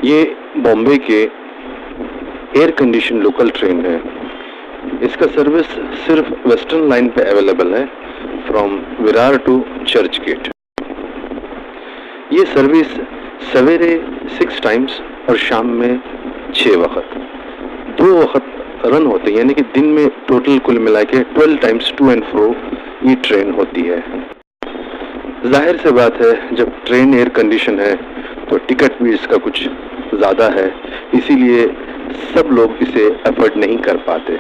ये बॉम्बे के air condition local train है। इसका सर्विस सिर्फ वेस्टर्न लाइन पे अवेलेबल है from Virar to Churchgate. ये सर्विस सवेरे 6 टाइम्स और शाम में 6 वक्त, 2 वक्त रन होते हैं, यानी कि दिन में टोटल कुल मिला के 12 टाइम्स टू एंड फ्रो ये ट्रेन होती है। जाहिर सी बात है, जब ट्रेन एयर कंडीशन है तो टिकट भी इसका कुछ ज़्यादा है, इसीलिए सब लोग इसे अफोर्ड नहीं कर पाते।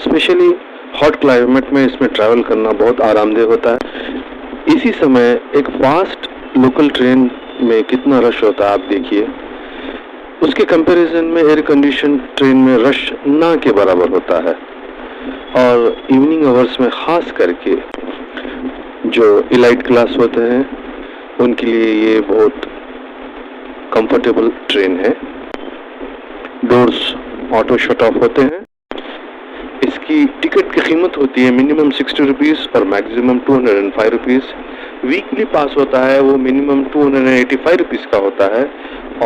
स्पेशली हॉट क्लाइमेट में इसमें ट्रैवल करना बहुत आरामदेह होता है। इसी समय एक फास्ट लोकल ट्रेन में कितना रश होता है आप देखिए, उसके कंपैरिजन में एयर कंडीशन ट्रेन में रश ना के बराबर होता है। और इवनिंग आवर्स में खास करके जो इलाइट क्लास होते हैं उनके लिए ये बहुत कंफर्टेबल ट्रेन है। डोर्स ऑटो शट ऑफ होते हैं। इसकी टिकट की कीमत होती है मिनिमम 60 रुपीज़ और मैक्सिमम 205 रुपीज़। वीकली पास होता है वो मिनिमम 285 रुपीज़ का होता है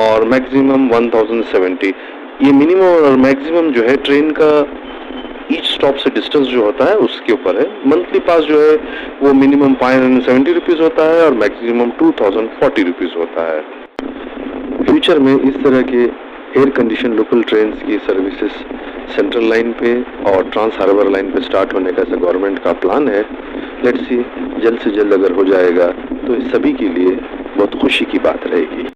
और मैक्सिमम 1070। ये मिनिमम और मैक्सिमम जो है ट्रेन का ईच स्टॉप से डिस्टेंस जो होता है उसके ऊपर है। मंथली पास जो है वो मिनिमम 570 रुपीज़ होता है और मैक्सिमम 2040 रुपीज़ होता है। फ्यूचर में इस तरह के एयर कंडीशन लोकल ट्रेन की सर्विसेज सेंट्रल लाइन पे और ट्रांस हार्बर लाइन पे स्टार्ट होने का ऐसा गवर्नमेंट का प्लान है। लेट्स सी, जल्द से जल्द अगर हो जाएगा तो इस सभी के लिए बहुत खुशी की बात रहेगी।